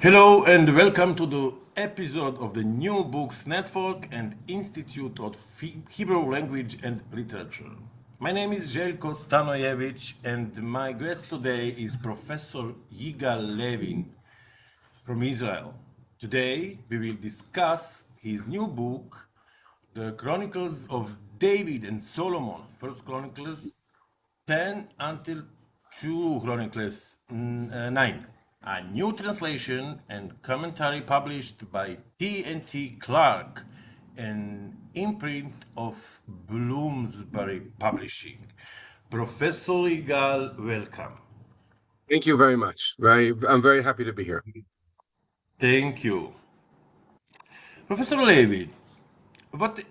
Hello and welcome to the episode of the New Books Network and Institute of Hebrew Language and Literature. My name is Željko Stanojević and my guest today is Professor YIGAL LEVIN from Israel. Today we will discuss his new book, The Chronicles of David and Solomon, First Chronicles 10 until 2 Chronicles 9. A new translation and commentary published by T&T Clark, an imprint of Bloomsbury Publishing. Professor Igal, welcome. Thank you very much. I'm very happy to be here. Thank you. Professor Levy, what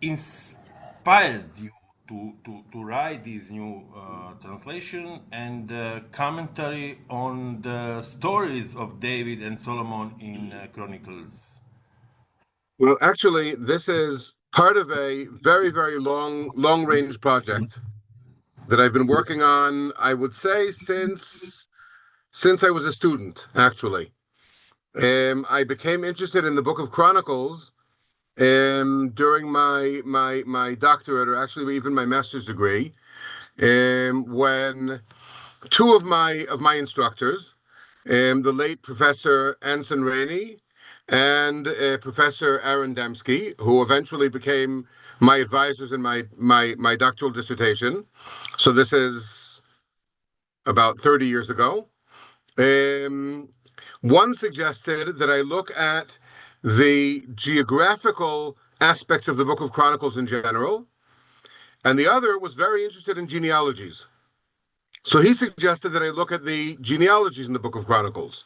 inspired you to write this new translation and commentary on the stories of David and Solomon in Chronicles? Well, actually, this is part of a very, very long-range project that I've been working on, I would say, since I was a student, actually. I became interested in the Book of Chronicles during my doctorate, or actually even my master's degree, when two of my instructors, the late Professor Anson Rainey and Professor Aaron Dembski, who eventually became my advisors in my doctoral dissertation. So this is about 30 years ago. One suggested that I look at the geographical aspects of the Book of Chronicles in general, and the other was very interested in genealogies. So he suggested that I look at the genealogies in the Book of Chronicles,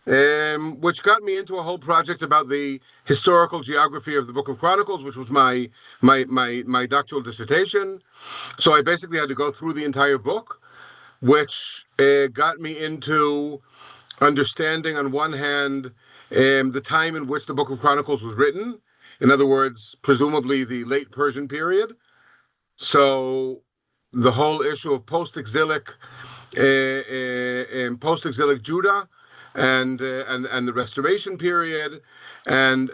which got me into a whole project about the historical geography of the Book of Chronicles, which was my doctoral dissertation. So I basically had to go through the entire book, which got me into understanding, on one hand, the time in which the Book of Chronicles was written. In other words, presumably the late Persian period. So the whole issue of post-exilic Judah and the Restoration period and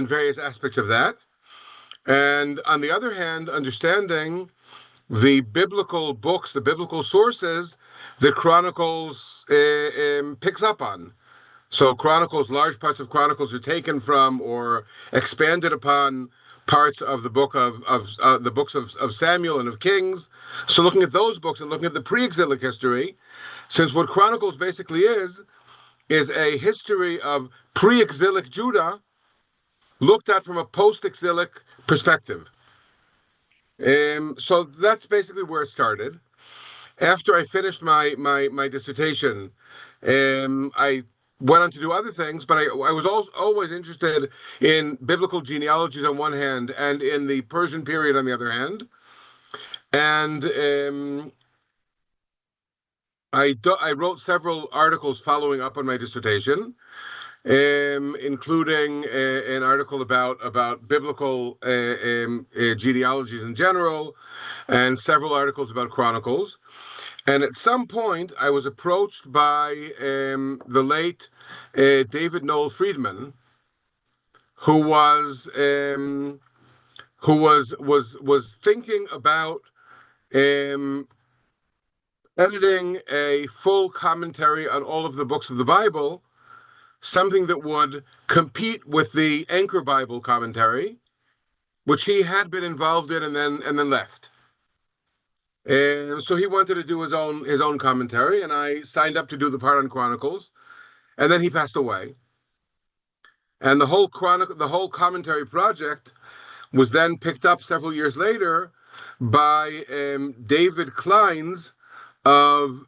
various aspects of that. And on the other hand, understanding the biblical books, the biblical sources that Chronicles picks up on. So Chronicles, large parts of Chronicles are taken from or expanded upon parts of the book of the books of Samuel and of Kings. So looking at those books and looking at the pre-exilic history, since what Chronicles basically is a history of pre-exilic Judah looked at from a post-exilic perspective. So that's basically where it started. After I finished my dissertation, I went on to do other things, but I was always interested in biblical genealogies on one hand and in the Persian period on the other hand. And I wrote several articles following up on my dissertation, including an article about biblical genealogies in general, and several articles about Chronicles. And at some point, I was approached by the late David Noel Friedman, who was thinking about editing a full commentary on all of the books of the Bible, something that would compete with the Anchor Bible commentary, which he had been involved in and then left. And so he wanted to do his own commentary, and I signed up to do the part on Chronicles, and then he passed away. And the whole commentary project was then picked up several years later by David Kleins of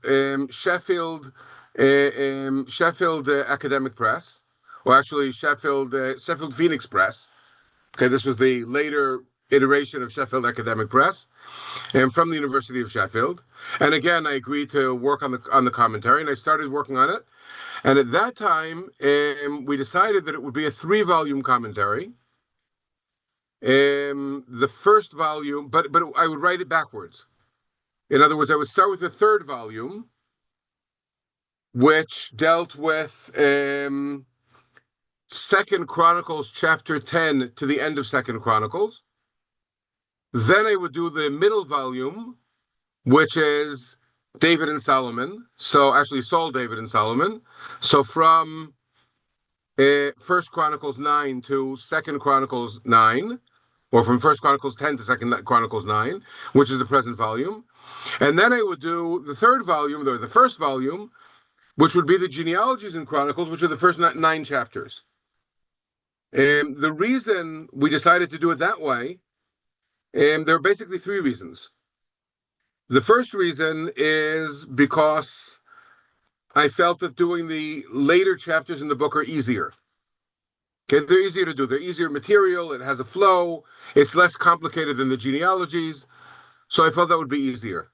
Sheffield Academic Press, or actually Sheffield Phoenix Press. Okay, this was the later iteration of Sheffield Academic Press, and from the University of Sheffield. And again, I agreed to work on the commentary, and I started working on it. And at that time, we decided that it would be a 3-volume commentary. The first volume, but I would write it backwards. In other words, I would start with the third volume, which dealt with Second Chronicles chapter 10 to the end of Second Chronicles. Then I would do the middle volume, which is David and Solomon. So actually Saul, David, and Solomon. So from First Chronicles 9 to Second Chronicles 9, or from First Chronicles 10 to Second Chronicles 9, which is the present volume. And then I would do the third volume, or the first volume, which would be the genealogies in Chronicles, which are the first 9 chapters. The reason we decided to do it that way, there are basically 3 reasons. The first reason is because I felt that doing the later chapters in the book are easier. Okay, they're easier to do. They're easier material. It has a flow. It's less complicated than the genealogies. So I felt that would be easier.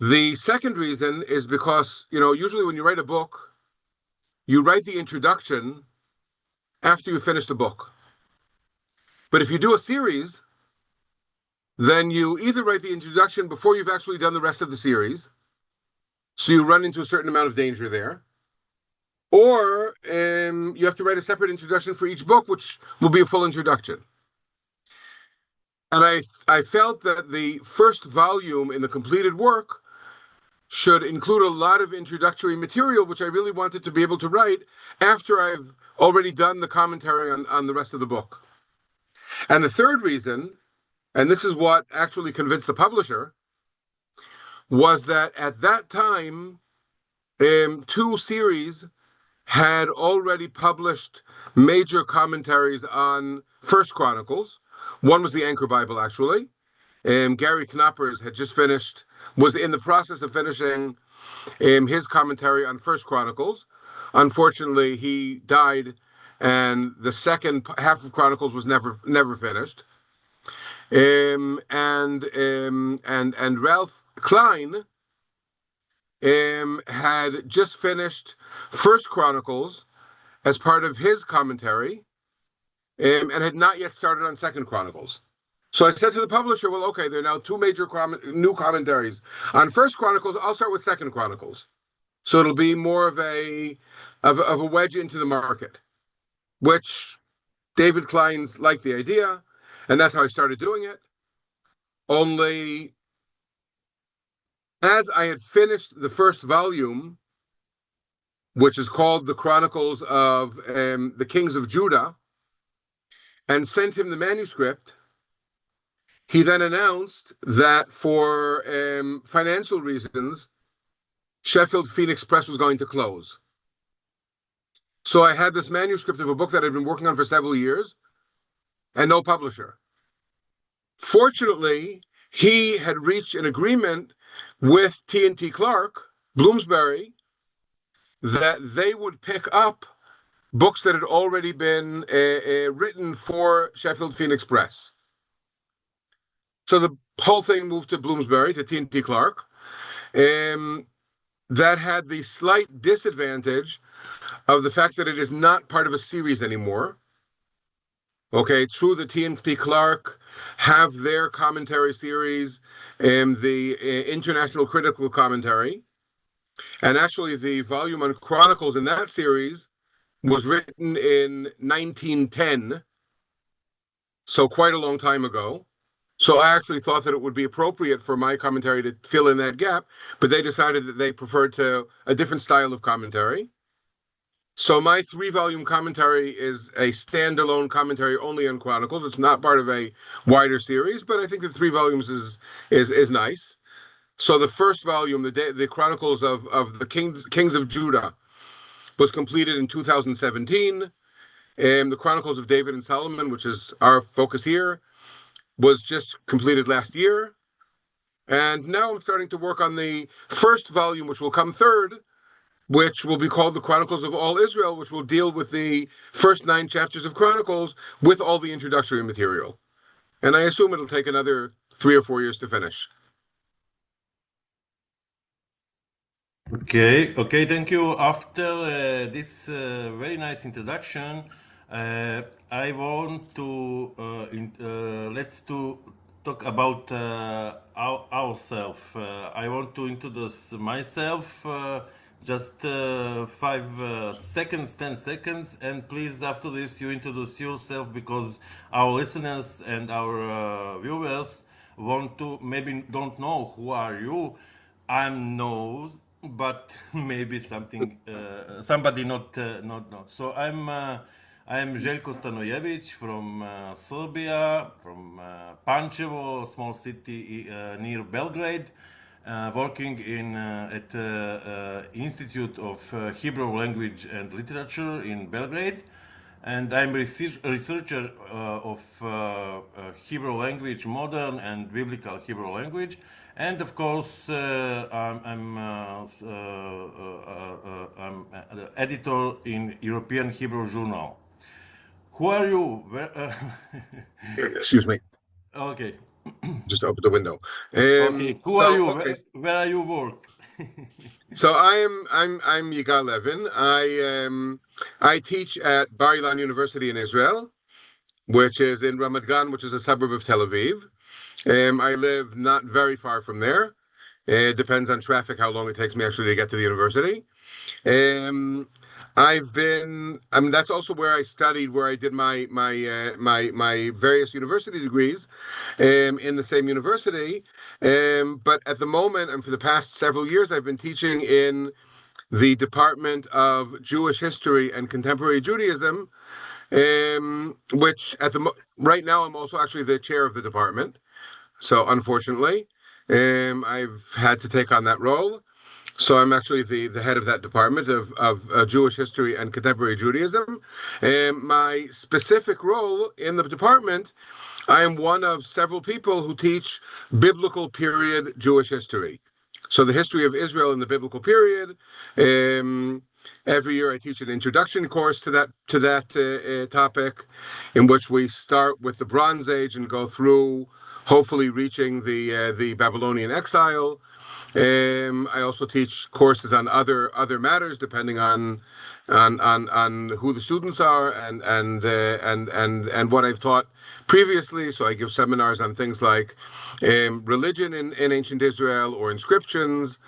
The second reason is because, usually when you write a book, you write the introduction after you finish the book. But if you do a series, then you either write the introduction before you've actually done the rest of the series, so you run into a certain amount of danger there, or you have to write a separate introduction for each book, which will be a full introduction. And I felt that the first volume in the completed work should include a lot of introductory material, which I really wanted to be able to write after I've already done the commentary on the rest of the book. And the third reason, and this is what actually convinced the publisher, was that at that time, 2 series had already published major commentaries on First Chronicles. One was the Anchor Bible, actually. Gary Knoppers had just was in the process of finishing his commentary on First Chronicles. Unfortunately, he died, and the second half of Chronicles was never finished. And Ralph Klein had just finished First Chronicles as part of his commentary, and had not yet started on Second Chronicles. So I said to the publisher, well, okay, there are now 2 major new commentaries on First Chronicles. I'll start with Second Chronicles. So it'll be more of a wedge into the market, which David Klein's liked the idea, and that's how I started doing it. Only as I had finished the first volume, which is called The Chronicles of the Kings of Judah, and sent him the manuscript, he then announced that for financial reasons, Sheffield Phoenix Press was going to close. So I had this manuscript of a book that I'd been working on for several years, and no publisher. Fortunately, he had reached an agreement with T&T Clark, Bloomsbury, that they would pick up books that had already been written for Sheffield Phoenix Press. So the whole thing moved to Bloomsbury, to T&T Clark. That had the slight disadvantage of the fact that it is not part of a series anymore. Okay, true, the T&T Clark have their commentary series, the International Critical Commentary. And actually, the volume on Chronicles in that series was written in 1910, so quite a long time ago. So I actually thought that it would be appropriate for my commentary to fill in that gap, but they decided that they preferred a different style of commentary. So my 3-volume commentary is a standalone commentary only on Chronicles. It's not part of a wider series, but I think that 3 volumes is nice. So the first volume, the Chronicles of the Kings of Judah, was completed in 2017. The Chronicles of David and Solomon, which is our focus here, was just completed last year. And now I'm starting to work on the first volume, which will come third, which will be called the Chronicles of All Israel, which will deal with the first 9 chapters of Chronicles with all the introductory material. And I assume it'll take another 3 or 4 years to finish. Okay, thank you. After this very nice introduction, I want to let's talk about ourselves. I want to introduce myself. Just 5 seconds, 10 seconds, and please, after this, you introduce yourself because our listeners and our viewers want to maybe don't know who are you. I'm knows, but maybe somebody not know. So I'm Željko Stanojević from Serbia, from Pančevo, small city near Belgrade, working at Institute of Hebrew Language and Literature in Belgrade, and I'm researcher of Hebrew language, modern and biblical Hebrew language, and of course I'm the editor in European Hebrew Journal. Who are you? Excuse me. Okay. Just open the window. Okay. Who are you? Okay. Where are you work? So I'm YIGAL LEVIN. I teach at Bar-Ilan University in Israel, which is in Ramat Gan, which is a suburb of Tel Aviv. I live not very far from there. It depends on traffic how long it takes me actually to get to the university. That's also where I studied, where I did my various university degrees, in the same university. But at the moment, and for the past several years, I've been teaching in the Department of Jewish History and Contemporary Judaism, which right now I'm also actually the chair of the department. So unfortunately, I've had to take on that role. So I'm actually the head of that department of Jewish history and contemporary Judaism. My specific role in the department, I am one of several people who teach biblical period Jewish history. So the history of Israel in the biblical period. Every year I teach an introduction course to that topic, in which we start with the Bronze Age and go through, hopefully reaching the Babylonian exile. I also teach courses on other matters, depending on who the students are and what I've taught previously. So I give seminars on things like religion in ancient Israel, or inscriptions,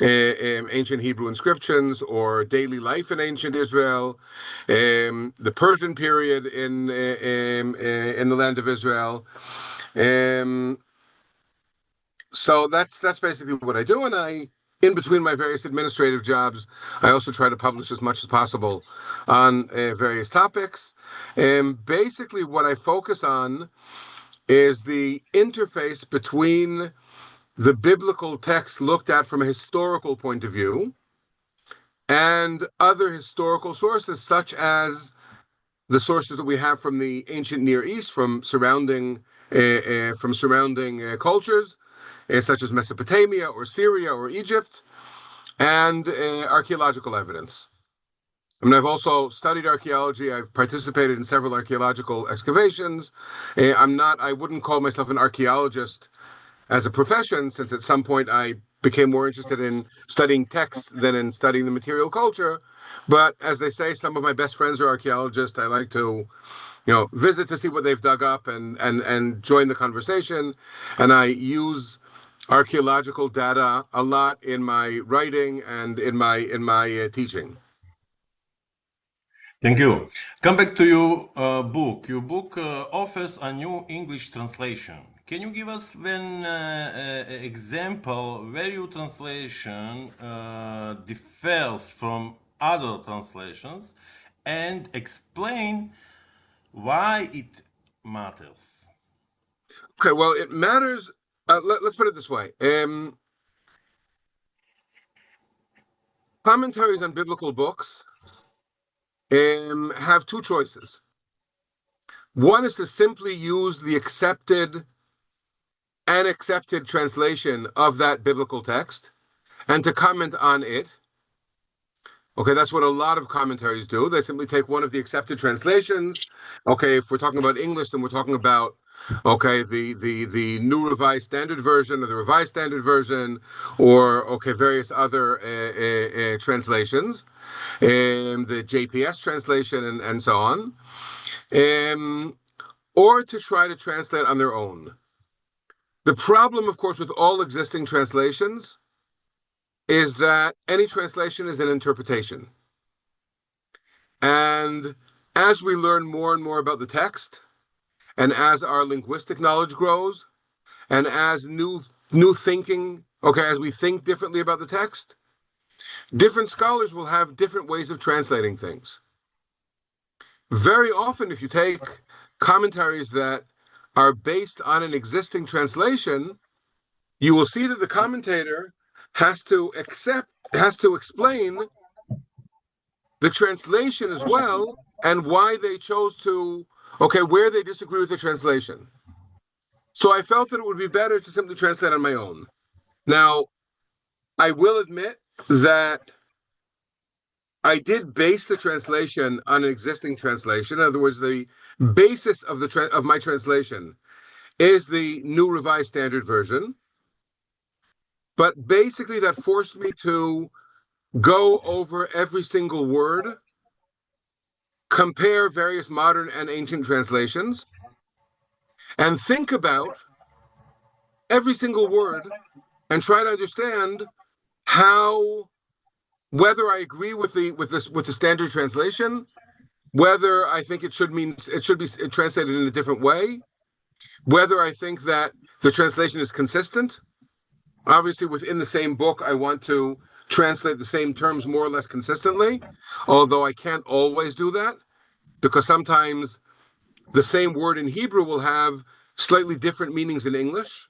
ancient Hebrew inscriptions, or daily life in ancient Israel, the Persian period in the land of Israel. So that's basically what I do, and in between my various administrative jobs, I also try to publish as much as possible on various topics. And basically, what I focus on is the interface between the biblical text looked at from a historical point of view and other historical sources, such as the sources that we have from the ancient Near East, from surrounding cultures, such as Mesopotamia or Syria or Egypt, and archaeological evidence. I've also studied archaeology. I've participated in several archaeological excavations. I wouldn't call myself an archaeologist as a profession, since at some point I became more interested in studying texts than in studying the material culture. But as they say, some of my best friends are archaeologists. I like to visit to see what they've dug up and join the conversation. And I use archaeological data a lot in my writing and in my teaching. Thank you. Come back to your book. Your book offers a new English translation. Can you give us an example where your translation differs from other translations, and explain why it matters? Okay, well, it matters. Let's put it this way. Commentaries on biblical books have two choices. One is to simply use the accepted translation of that biblical text and to comment on it. Okay, that's what a lot of commentaries do. They simply take one of the accepted translations. Okay, if we're talking about English, then we're talking about the New Revised Standard Version or the Revised Standard Version, or various other translations, the JPS translation and so on, or to try to translate on their own. The problem, of course, with all existing translations is that any translation is an interpretation. And as we learn more and more about the text, and as our linguistic knowledge grows, and as new thinking, as we think differently about the text, different scholars will have different ways of translating things. Very often, if you take commentaries that are based on an existing translation, you will see that the commentator has to explain the translation as well, and why they chose to, where they disagree with the translation. So I felt that it would be better to simply translate on my own. Now, I will admit that I did base the translation on an existing translation. In other words, the basis of of my translation is the New Revised Standard Version. But basically, that forced me to go over every single word, compare various modern and ancient translations, and think about every single word and try to understand whether I agree with the standard translation, whether I think it should be translated in a different way, whether I think that the translation is consistent. Obviously, within the same book, I want to translate the same terms more or less consistently, although I can't always do that, because sometimes the same word in Hebrew will have slightly different meanings in English.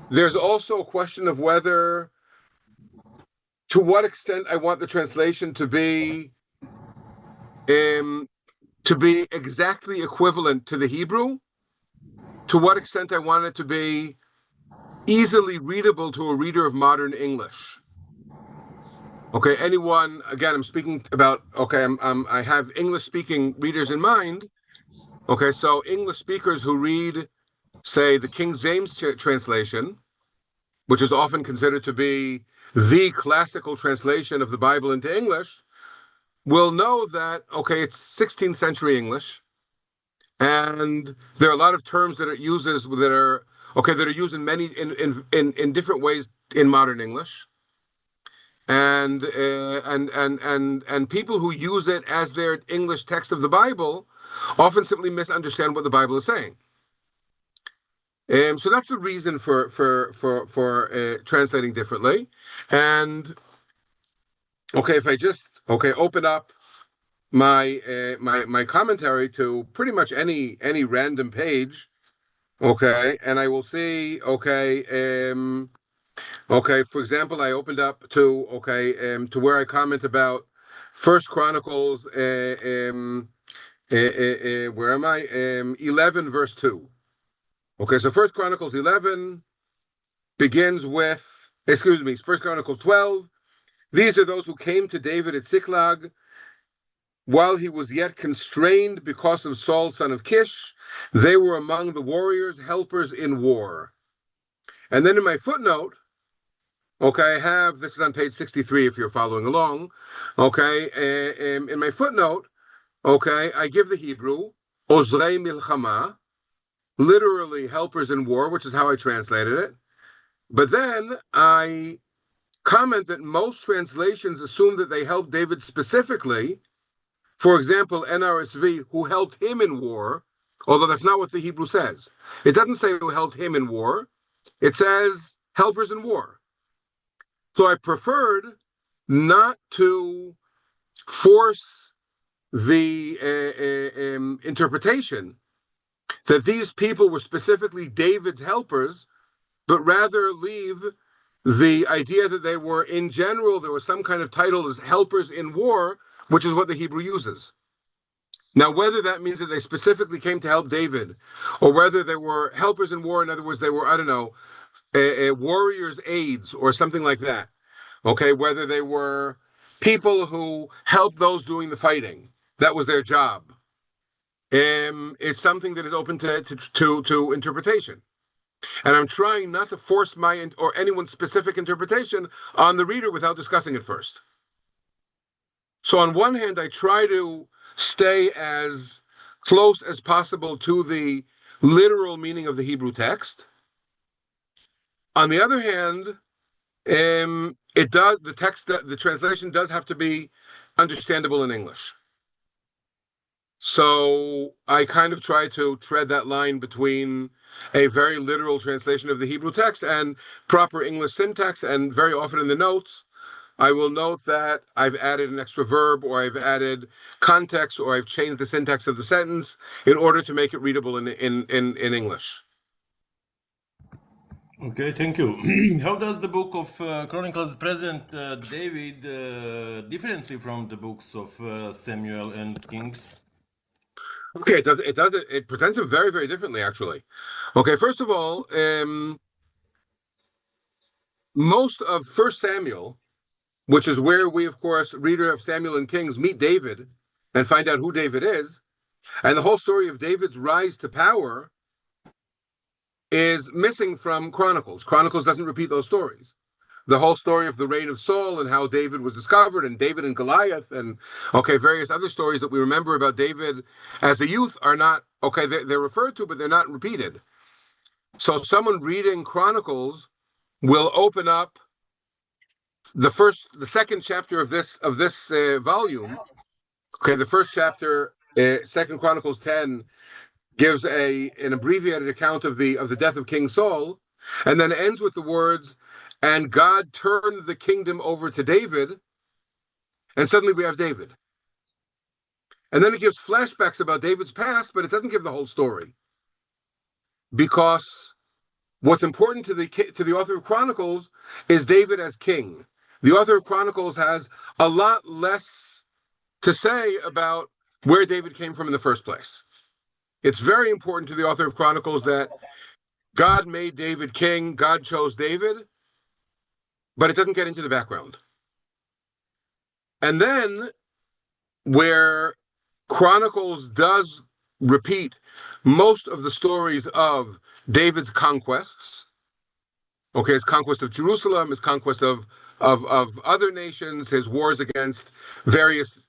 There's also a question of to what extent I want the translation to be exactly equivalent to the Hebrew, to what extent I want it to be easily readable to a reader of modern English. Anyone, again, I'm speaking about, I have English-speaking readers in mind. So English speakers who read, say, the King James translation, which is often considered to be the classical translation of the Bible into English, will know that, it's 16th century English, and there are a lot of terms that it uses that are used in many in different ways in modern English, and people who use it as their English text of the Bible often simply misunderstand what the Bible is saying. So that's the reason for translating differently. And if I just open up my commentary to pretty much any random page, and I will see, for example, I opened up to where I comment about First Chronicles, where am I? 11 verse 2. So First Chronicles 11 begins with, First Chronicles 12. These are those who came to David at Ziklag while he was yet constrained because of Saul, son of Kish. They were among the warriors, helpers in war. And then in my footnote, I have, this is on page 63 if you're following along. In my footnote, I give the Hebrew, Ozrei Milchama, literally helpers in war, which is how I translated it. But then I comment that most translations assume that they helped David specifically. For example, NRSV, who helped him in war, although that's not what the Hebrew says. It doesn't say who helped him in war. It says helpers in war. So I preferred not to force the interpretation that these people were specifically David's helpers, but rather leave the idea that they were, in general, there was some kind of title as helpers in war, which is what the Hebrew uses. Now, whether that means that they specifically came to help David, or whether they were helpers in war, in other words, they were, warriors' aides or something like that, whether they were people who helped those doing the fighting, that was their job, is something that is open to interpretation. And I'm trying not to force my or anyone's specific interpretation on the reader without discussing it first. So on one hand, I try to stay as close as possible to the literal meaning of the Hebrew text. On the other hand, it does, the translation does have to be understandable in English. So I kind of try to tread that line between a very literal translation of the Hebrew text and proper English syntax. And very often in the notes, I will note that I've added an extra verb, or I've added context, or I've changed the syntax of the sentence in order to make it readable in English. Okay, thank you. How does the Book of Chronicles present David differently from the books of Samuel and Kings? Okay, it presents him very, very differently, actually. Okay, first of all, most of First Samuel, which is where we, of course, reader of Samuel and Kings, meet David and find out who David is, and the whole story of David's rise to power is missing from Chronicles. Chronicles doesn't repeat those stories. The whole story of the reign of Saul and how David was discovered, and David and Goliath, and various other stories that we remember about David as a youth are not, they're referred to, but they're not repeated. So someone reading Chronicles will open up the second chapter of this volume. Okay, the first chapter, 2 Chronicles 10, gives an abbreviated account of the death of King Saul, and then ends with the words, "And God turned the kingdom over to David," and suddenly we have David. And then it gives flashbacks about David's past, but it doesn't give the whole story, because what's important to the author of Chronicles is David as king. The author of Chronicles has a lot less to say about where David came from in the first place. It's very important to the author of Chronicles that God made David king, God chose David, but it doesn't get into the background. And then where Chronicles does repeat most of the stories of David's conquests, his conquest of Jerusalem, his conquest of other nations, his wars against various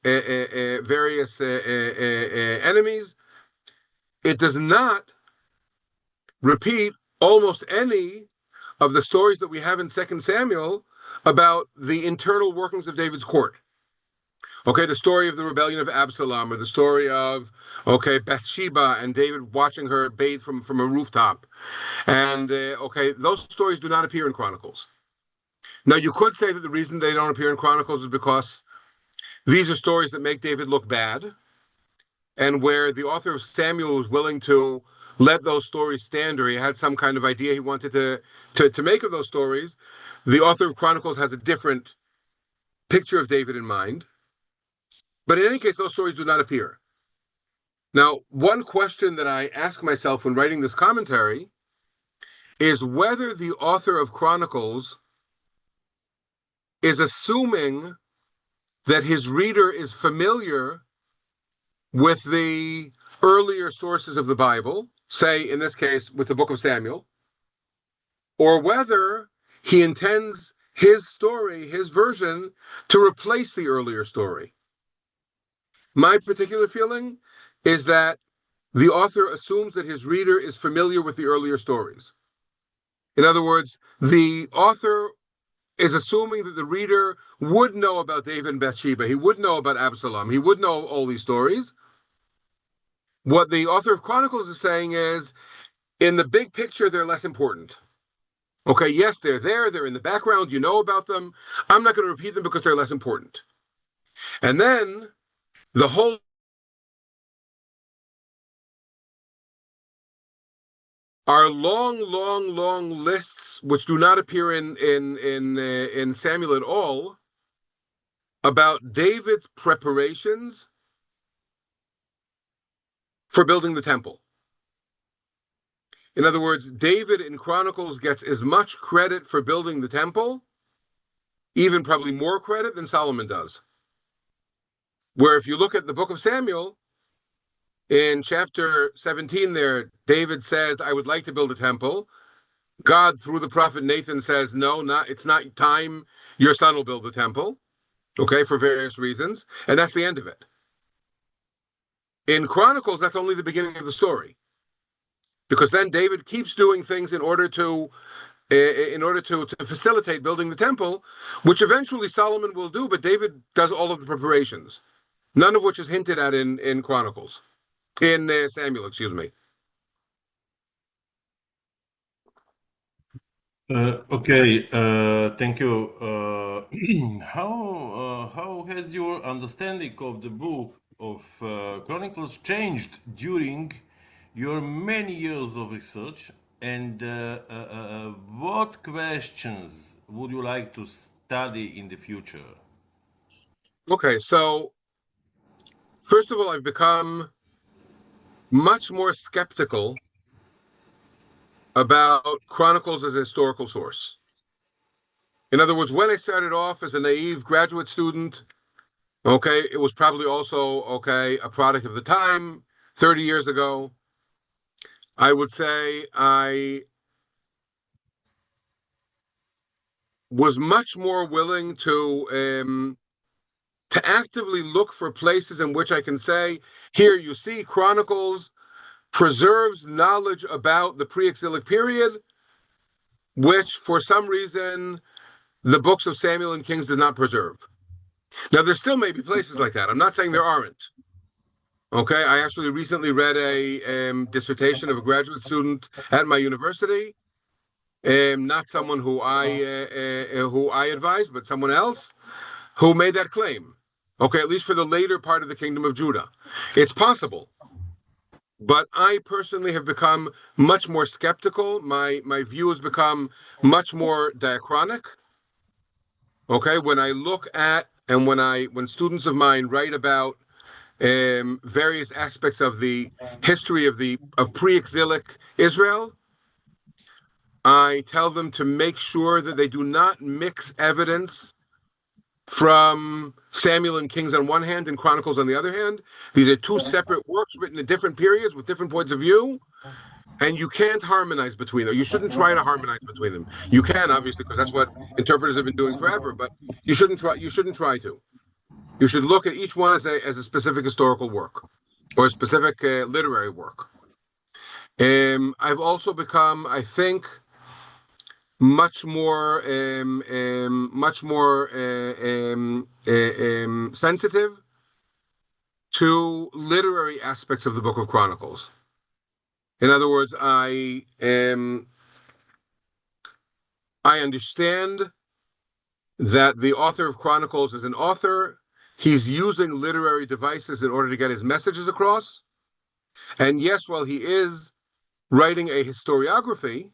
enemies, it does not repeat almost any of the stories that we have in 2 Samuel about the internal workings of David's court. The story of the rebellion of Absalom, or the story of, Bathsheba and David watching her bathe from a rooftop. And, those stories do not appear in Chronicles. Now, you could say that the reason they don't appear in Chronicles is because these are stories that make David look bad, and where the author of Samuel was willing to let those stories stand, or he had some kind of idea he wanted to make of those stories, the author of Chronicles has a different picture of David in mind. But in any case, those stories do not appear. Now, one question that I ask myself when writing this commentary is whether the author of Chronicles is assuming that his reader is familiar with the earlier sources of the Bible, say, in this case, with the Book of Samuel, or whether he intends his story, his version, to replace the earlier story. My particular feeling is that the author assumes that his reader is familiar with the earlier stories. In other words, the author is assuming that the reader would know about David and Bathsheba, he would know about Absalom, he would know all these stories. What the author of Chronicles is saying is, in the big picture, they're less important. Yes, they're there, they're in the background, you know about them. I'm not going to repeat them because they're less important. And then the whole are long lists which do not appear in Samuel at all about David's preparations for building the temple. In other words, David in Chronicles gets as much credit for building the temple, even probably more credit than Solomon does. Where if you look at the Book of Samuel, in chapter 17 there, David says, I would like to build a temple. God, through the prophet Nathan, says, no, it's not time. Your son will build the temple, for various reasons. And that's the end of it. In Chronicles, that's only the beginning of the story. Because then David keeps doing things in order to in order to facilitate building the temple, which eventually Solomon will do, but David does all of the preparations, none of which is hinted at in Samuel, excuse me. Okay, thank you. How has your understanding of the book of Chronicles changed during your many years of research? And what questions would you like to study in the future? Okay, so first of all, I've become much more skeptical about Chronicles as a historical source. In other words, when I started off as a naive graduate student, okay, it was probably also, okay, a product of the time, 30 years ago. I would say I was much more willing to actively look for places in which I can say, here you see Chronicles preserves knowledge about the pre-exilic period, which for some reason the books of Samuel and Kings does not preserve. Now, there still may be places like that. I'm not saying there aren't. Okay, I actually recently read a dissertation of a graduate student at my university, not someone who I advise, but someone else who made that claim. Okay, at least for the later part of the kingdom of Judah, it's possible. But I personally have become much more skeptical. My view has become much more diachronic. Okay, when I look at and when students of mine write about various aspects of the history of pre-exilic Israel, I tell them to make sure that they do not mix evidence from Samuel and Kings on one hand and Chronicles on the other hand. These are two separate works written at different periods with different points of view, and you can't harmonize between them. You shouldn't try to harmonize between them. You can, obviously, because that's what interpreters have been doing forever, but you shouldn't try to. You should look at each one as a specific historical work or a specific literary work. I've also become, I think, much more sensitive to literary aspects of the Book of Chronicles. In other words, I understand that the author of Chronicles is an author. He's using literary devices in order to get his messages across. And yes, while he is writing a historiography,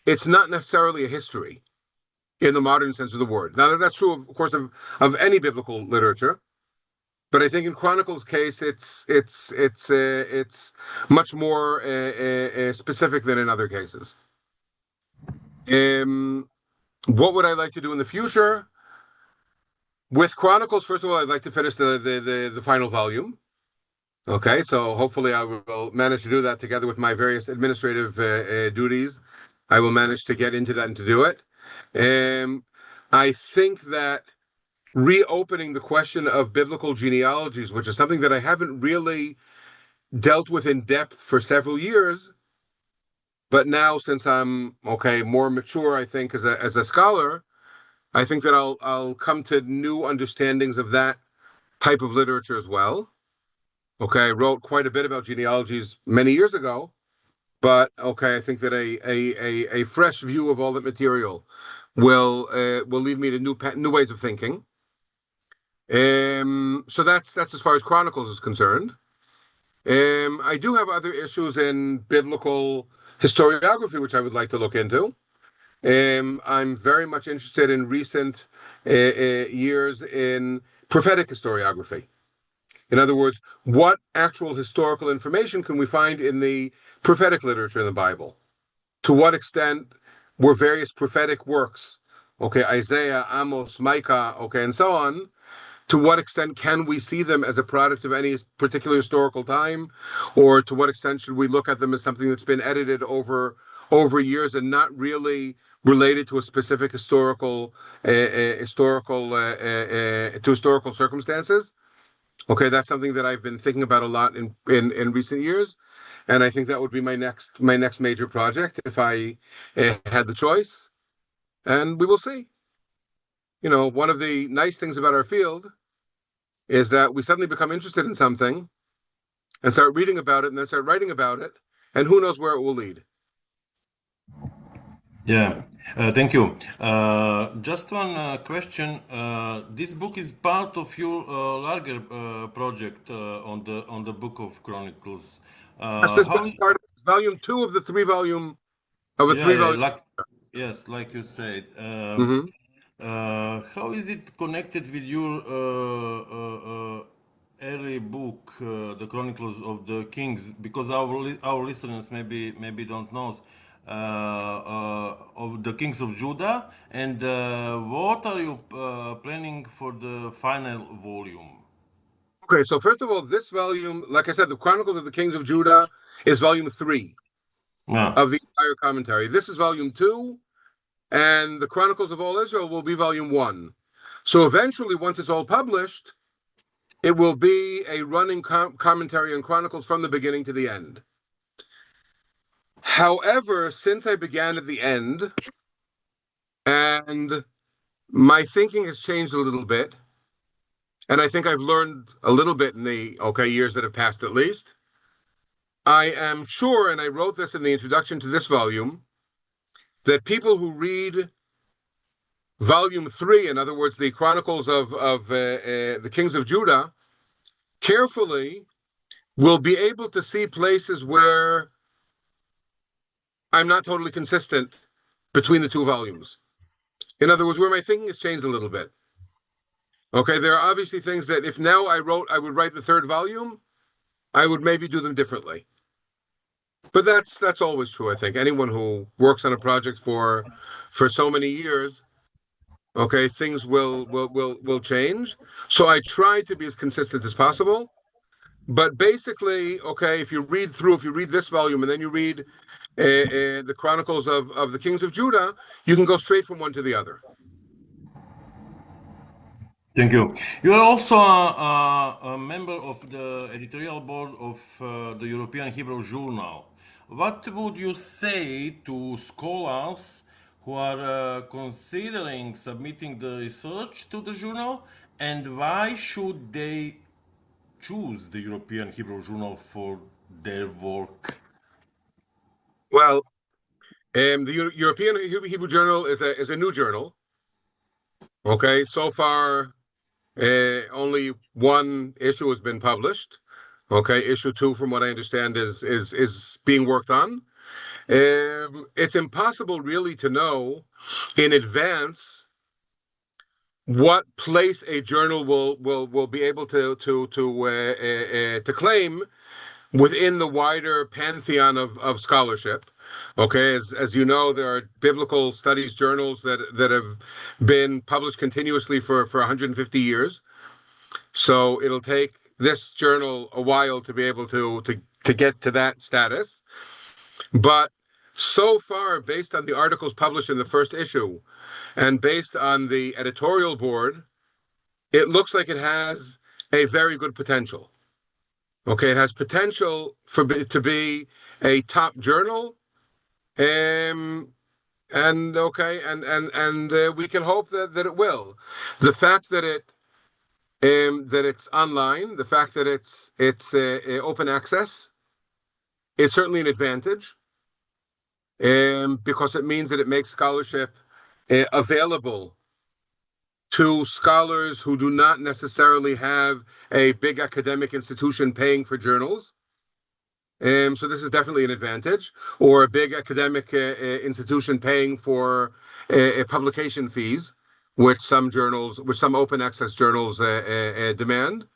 it's not necessarily a history in the modern sense of the word. Now, that's true, of course, of any biblical literature. But I think in Chronicles' case, it's much more specific than in other cases. What would I like to do in the future? With Chronicles, first of all, I'd like to finish the final volume. Okay, so hopefully I will manage to do that together with my various administrative duties. I will manage to get into that and to do it. I think that reopening the question of biblical genealogies, which is something that I haven't really dealt with in depth for several years, but now since I'm more mature, I think as a scholar, I think that I'll come to new understandings of that type of literature as well. Okay, I wrote quite a bit about genealogies many years ago, but I think that a fresh view of all that material will lead me to new ways of thinking. So that's as far as Chronicles is concerned. I do have other issues in biblical historiography which I would like to look into. I'm very much interested in recent years in prophetic historiography. In other words, what actual historical information can we find in the prophetic literature in the Bible? To what extent were various prophetic works, Isaiah, Amos, Micah, and so on, to what extent can we see them as a product of any particular historical time? Or to what extent should we look at them as something that's been edited over years and not really related to a specific historical circumstances? Okay, that's something that I've been thinking about a lot in recent years. and I think that would be my next major project if I had the choice. And we will see. You know, one of the nice things about our field is that we suddenly become interested in something and start reading about it and then start writing about it, and who knows where it will lead. Yeah, thank you. Just one question. This book is part of your larger project on the Book of Chronicles. Yes, this How? part is volume 2 of the a Yeah, three yeah, volume. yes, like you said. Mm-hmm. How is it connected with your early book, The Chronicles of the Kings? Because our listeners maybe don't know of the Kings of Judah, and what are you planning for the final volume? Okay, so first of all, this volume, like I said, the Chronicles of the Kings of Judah is volume 3 Yeah. of the entire commentary. This is volume 2, and the Chronicles of all Israel will be volume 1. So eventually, once it's all published, it will be a running commentary on Chronicles from the beginning to the end. However, since I began at the end, and my thinking has changed a little bit, and I think I've learned a little bit in the years that have passed at least. I am sure, and I wrote this in the introduction to this volume, that people who read volume 3, in other words, the Chronicles of the Kings of Judah, carefully will be able to see places where I'm not totally consistent between the two volumes. In other words, where my thinking has changed a little bit. Okay, there are obviously things that if now I would write the third volume, I would maybe do them differently. But that's always true, I think. Anyone who works on a project for so many years, okay, things will change. So I try to be as consistent as possible. But basically, okay, if you read this volume and then you read the Chronicles of the Kings of Judah, you can go straight from one to the other. Thank you. You are also a member of the editorial board of the European Hebrew Journal. What would you say to scholars who are considering submitting the research to the journal, and why should they choose the European Hebrew Journal for their work? Well, the European Hebrew Journal is a new journal. Okay, so far only one issue has been published. Okay, issue 2, from what I understand, is being worked on. It's impossible really to know in advance what place a journal will be able to claim within the wider pantheon of scholarship. Okay, as you know, there are biblical studies journals that have been published continuously for 150 years. So it'll take this journal a while to be able to get to that status. But so far, based on the articles published in the first issue and based on the editorial board, it looks like it has a very good potential. Okay, it has potential to be a top journal, and we can hope that it will. The fact that it's online, the fact that it's open access is certainly an advantage, because it means that it makes scholarship available to scholars who do not necessarily have a big academic institution paying for journals. So this is definitely an advantage, or a big academic institution paying for publication fees, which some open access journals demand.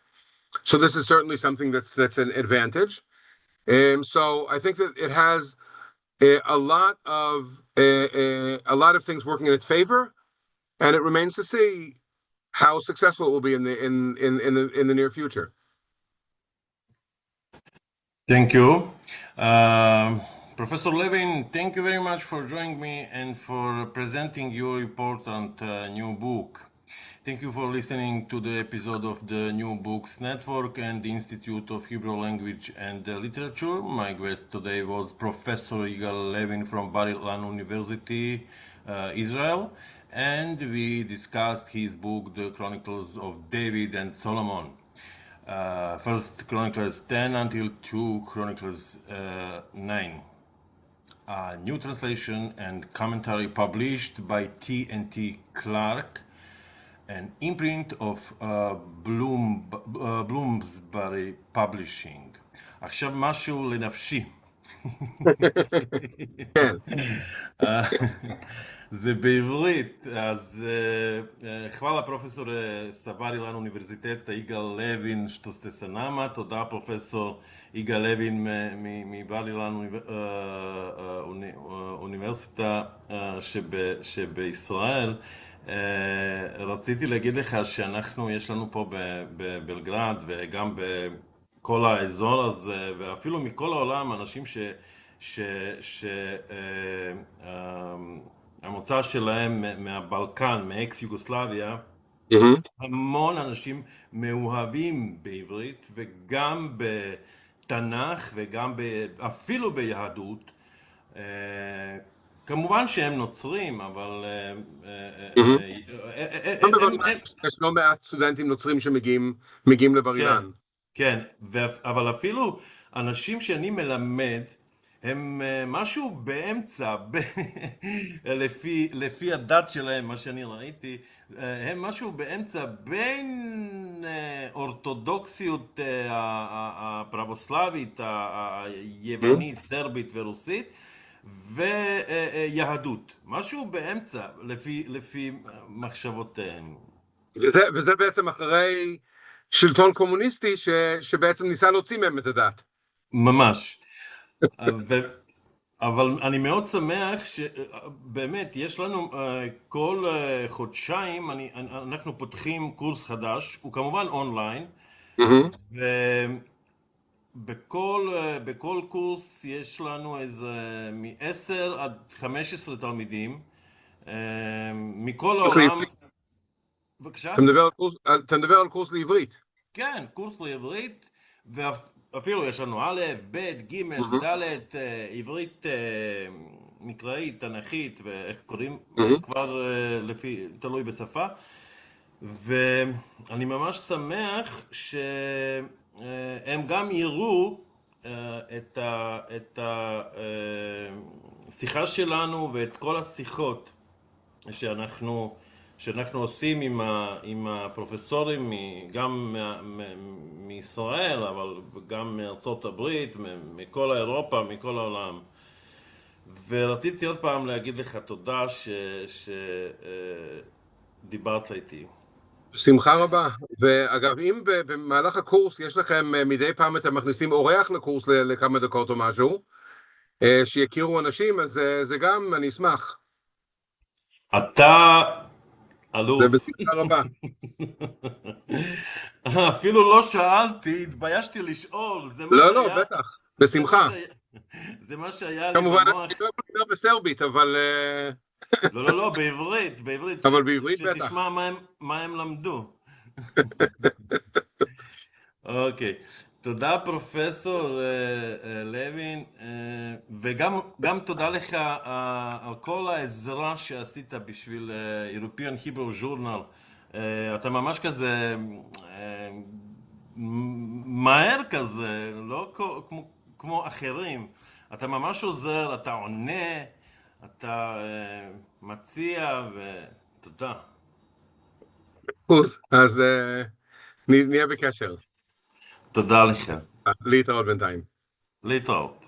So this is certainly something that's an advantage. So I think that it has a lot of things working in its favor, and it remains to see how successful it will be in the near future. Thank you. Professor Levin, thank you very much for joining me and for presenting your important new book. Thank you for listening to the episode of the New Books Network and the Institute of Hebrew Language and Literature. My guest today was Professor YIGAL LEVIN from Bar-Ilan University, Israel, and we discussed his book, The Chronicles of David and Solomon. First Chronicles 10 until 2 Chronicles 9. A new translation and commentary published by T&T Clark, an imprint of Bloomsbury Publishing. עכשיו משהו לנפשי. זה בעברית, אז hvala profesore sa Bar-Ilan Univerziteta YIGAL LEVIN što ste sa nama. תודה פרופסור YIGAL LEVIN מבר-אילן אוניברסיטה שבישראל. רציתי להגיד לך שאנחנו, יש לנו פה בבלגרד וגם בכל האזור הזה, ואפילו מכל העולם, אנשים המוצא שלהם מהבלקן, מאקס יוגוסלביה, המון אנשים מאוהבים בעברית וגם בתנ"ך וגם אפילו ביהדות. כמובן שהם נוצרים, אבל יש לא מעט סטודנטים נוצרים שמגיעים לבר-אילן. כן, אבל אפילו אנשים שאני מלמד הם משהו באמצע, לפי הדת שלהם, מה שאני ראיתי, הם משהו באמצע בין אורתודוקסיות הפרבוסלבית, היוונית, סרבית ורוסית, ויהדות, משהו באמצע, לפי מחשבותיהם. וזה בעצם אחרי שלטון קומוניסטי שבעצם ניסה להוציא מהם את הדת. ממש. אבל אני מאוד שמח שבאמת יש לנו כל חודשיים, אנחנו פותחים קורס חדש, הוא כמובן אונליין, בכל קורס יש לנו איזה מ-10 עד 15 תלמידים מכל העולם. בבקשה? אתה מדבר על קורס לעברית. כן, קורס לעברית, ואפילו יש לנו א', ב', ג', ד', עברית מקראית, תנ"כית, ואיך קוראים כבר לפי, תלוי בשפה. ואני ממש שמח הם גם יראו את השיחה שלנו ואת כל השיחות שאנחנו עושים עם הפרופסורים, גם מישראל, אבל גם מארצות הברית, מכל אירופה, מכל העולם. ורציתי עוד פעם להגיד לך תודה שדיברת איתי. בשמחה רבה. ואגב, אם במהלך הקורס יש לכם מדי פעם אתם מכניסים אורח לקורס לכמה דקות או משהו, שיכירו אנשים, אז זה גם, אני אשמח. אתה אלוף. זה בשמחה רבה. אפילו לא שאלתי, התביישתי לשאול. לא, בטח, בשמחה. זה מה שהיה לי במוח. כמובן, במוח. אני לא יכול לדבר בסרבית, אבל... לא, בעברית. אבל בעברית בטח. שתשמע מה הם למדו. אוקיי. תודה פרופסור לוין, וגם תודה לך על כל העזרה שעשית בשביל European Hebrew Journal. אתה ממש כזה מהר כזה, לא כמו אחרים. אתה ממש עוזר, אתה עונה, אתה מציע, ותודה. אז נהיה בקשר. תודה לך. להתראות בינתיים. להתראות.